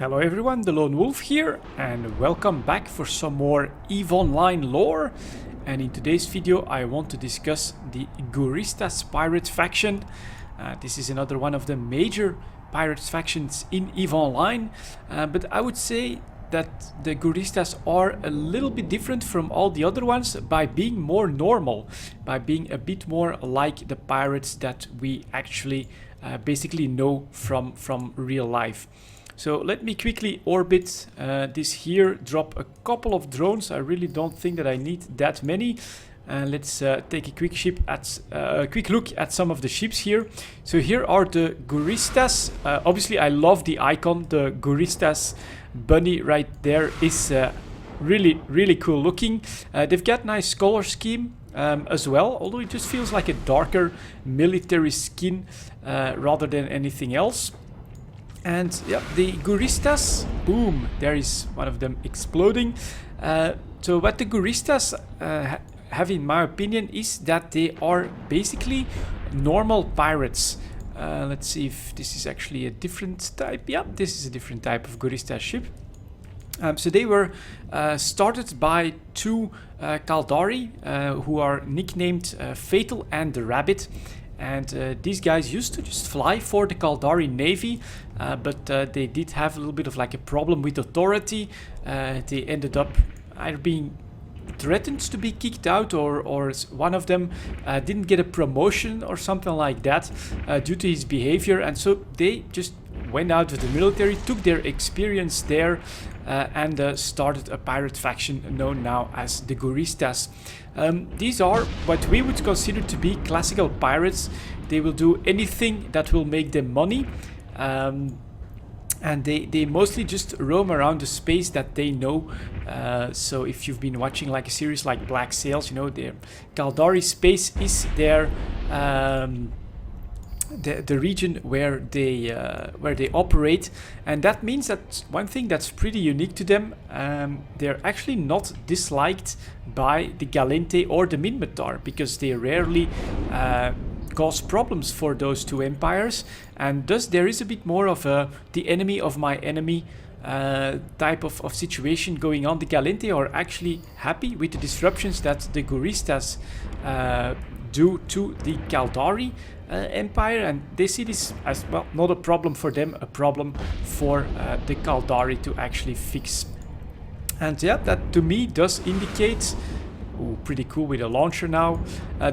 Hello everyone, delonewolf here, and welcome back for some more EVE Online lore. And in today's video I want to discuss the Guristas pirate faction. This is another one of the major pirate factions in EVE Online, but I would say that the Guristas are a little bit different from all the other ones by being more normal, by being a bit more like the pirates that we actually basically know from real life. So let me quickly orbit this here, drop a couple of drones. I really don't think that I need that many. Let's take a quick look at some of the ships here. So here are the Guristas. Obviously I love the icon. The Guristas bunny right there is really cool looking. They've got nice color scheme as well, although it just feels like a darker military skin rather than anything else. And yeah, the Guristas, boom, there is one of them exploding. So what the Guristas have, in my opinion, is that they are basically normal pirates. Let's see if this is actually a different type. Yeah, this is a different type of Gurista ship. So they were started by two Caldari who are nicknamed Fatal and the Rabbit. And these guys used to just fly for the Caldari Navy, but they did have a little bit of like a problem with authority. They ended up either being threatened to be kicked out, or one of them didn't get a promotion or something like that due to his behavior. And so they just went out of the military, took their experience there, and started a pirate faction known now as the Guristas. These are what we would consider to be classical pirates. They will do anything that will make them money, and they mostly just roam around the space that they know. So if you've been watching like a series like Black Sails, you know, their Caldari space is their the region where they operate, and that means that one thing that's pretty unique to them, they're actually not disliked by the Gallente or the Minmatar, because they rarely cause problems for those two empires, and thus there is a bit more of a the enemy of my enemy type of situation going on. The Gallente are actually happy with the disruptions that the Guristas do to the Caldari empire, and they see this as, well, not a problem for them, a problem for the Caldari to actually fix. And yeah, that to me does indicate, ooh, pretty cool with a launcher now,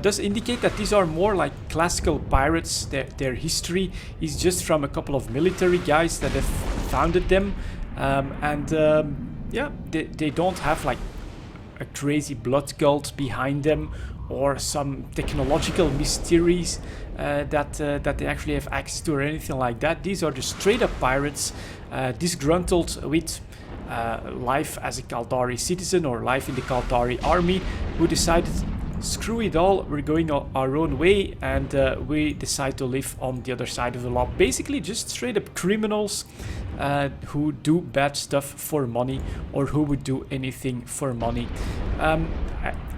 does indicate that these are more like classical pirates. Their history is just from a couple of military guys that have founded them, yeah, they don't have like a crazy blood cult behind them, or some technological mysteries that they actually have access to, or anything like that. These are just straight up pirates, disgruntled with life as a Caldari citizen or life in the Caldari army, who decided, screw it all, we're going our own way, and we decide to live on the other side of the law. Basically just straight up criminals who do bad stuff for money, or who would do anything for money.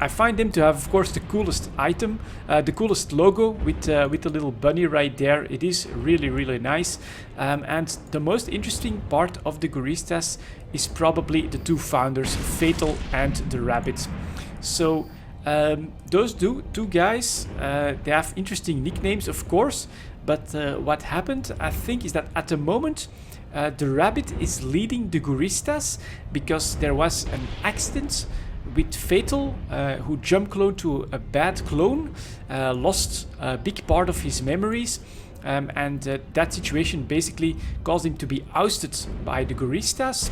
I find them to have, of course, the coolest item, the coolest logo with the little bunny right there. It is really nice. And the most interesting part of the Guristas is probably the two founders, Fatal and the Rabbit. So those two guys, they have interesting nicknames, of course, but what happened, I think, is that at the moment the Rabbit is leading the Guristas because there was an accident with Fatal, who jump cloned to a bad clone, lost a big part of his memories, and that situation basically caused him to be ousted by the Guristas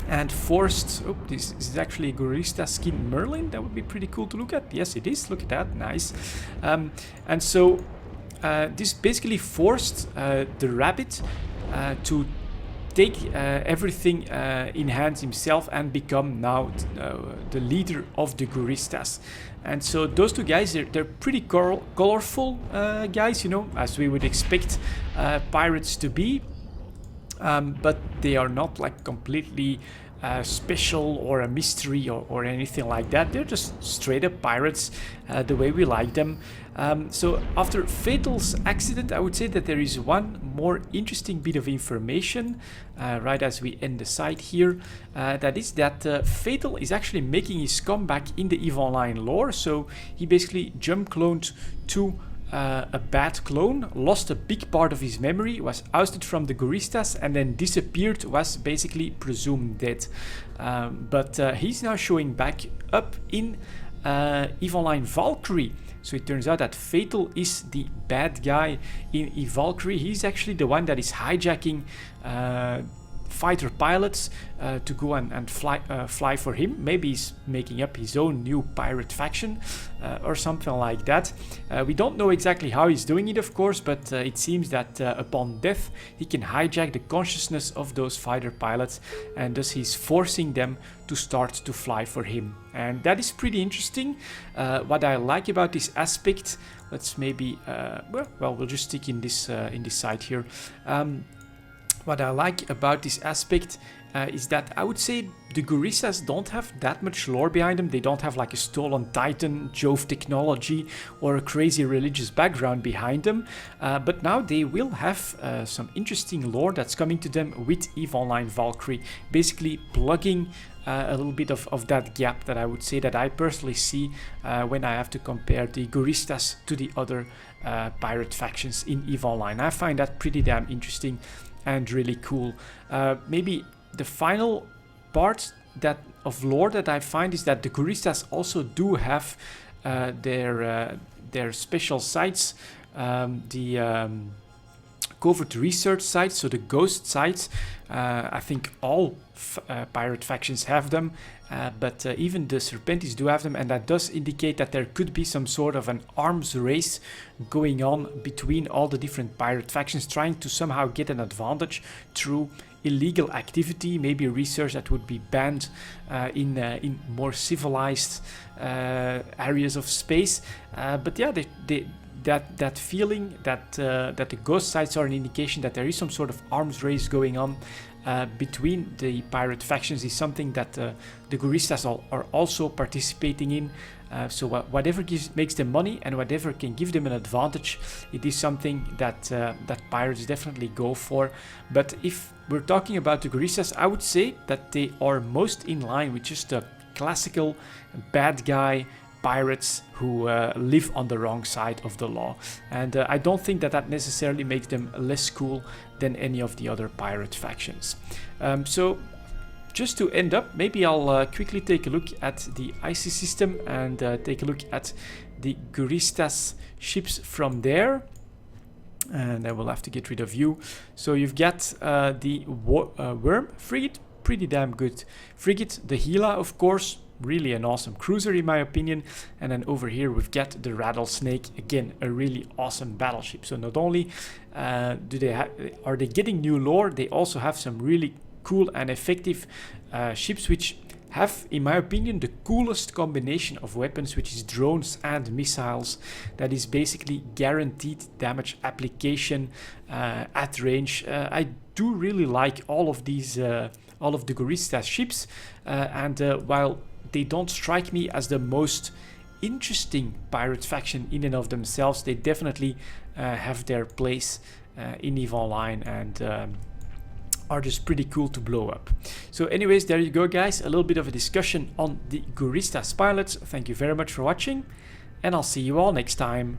and forced. Oh, this is actually a Gurista skin Merlin. That would be pretty cool to look at. Yes, it is. Look at that, nice. And so this basically forced the Rabbit to take everything in hand himself and become now the leader of the Guristas. And so those two guys, they're pretty colorful guys, you know, as we would expect pirates to be. but they are not like completely special or a mystery or anything like that. They're just straight up pirates, the way we like them. So after Fatal's accident, I would say that there is one more interesting bit of information right as we end the site here. That is that Fatal is actually making his comeback in the EVE Online lore. So he basically jump cloned to a bad clone, lost a big part of his memory, was ousted from the Guristas, and then disappeared, was basically presumed dead. But he's now showing back up in EVE Online Valkyrie. So it turns out that Fatal is the bad guy in EVE Valkyrie. He's actually the one that is hijacking fighter pilots to go and fly for him. Maybe he's making up his own new pirate faction or something like that. We don't know exactly how he's doing it, of course, but it seems that upon death he can hijack the consciousness of those fighter pilots, and thus he's forcing them to start to fly for him. And that is pretty interesting. What I like about this aspect, let's maybe we'll just stick in this side here. What I like about this aspect is that I would say the Guristas don't have that much lore behind them. They don't have like a stolen Titan, Jove technology, or a crazy religious background behind them. But now they will have some interesting lore that's coming to them with EVE Online Valkyrie, basically plugging a little bit of that gap that I would say that I personally see when I have to compare the Guristas to the other pirate factions in EVE Online. I find that pretty damn interesting and really cool. Maybe the final part of lore that I find is that the Guristas also do have their special sites, the covert research sites, so the ghost sites. I think all pirate factions have them, but even the Serpentis do have them, and that does indicate that there could be some sort of an arms race going on between all the different pirate factions, trying to somehow get an advantage through illegal activity, maybe research that would be banned in more civilized areas of space. But yeah, that feeling that the ghost sites are an indication that there is some sort of arms race going on between the pirate factions is something that the Guristas are also participating in. So whatever makes them money and whatever can give them an advantage, it is something that pirates definitely go for. But if we're talking about the Guristas, I would say that they are most in line with just the classical bad guy pirates who live on the wrong side of the law. And I don't think that necessarily makes them less cool than any of the other pirate factions. So just to end up, maybe I'll quickly take a look at the IC system and take a look at the Guristas ships from there. And I will have to get rid of you. So you've got the Worm frigate, pretty damn good frigate. The Gila, of course, really an awesome cruiser in my opinion. And then over here we've got the Rattlesnake, again a really awesome battleship. So not only are they getting new lore, they also have some really cool and effective ships which have, in my opinion, the coolest combination of weapons, which is drones and missiles. That is basically guaranteed damage application at range. I do really like all of these, all of the Guristas ships, and while they don't strike me as the most interesting pirate faction in and of themselves, they definitely have their place in EVE Online and are just pretty cool to blow up. So anyways, there you go guys, a little bit of a discussion on the Guristas pilots. Thank you very much for watching, and I'll see you all next time.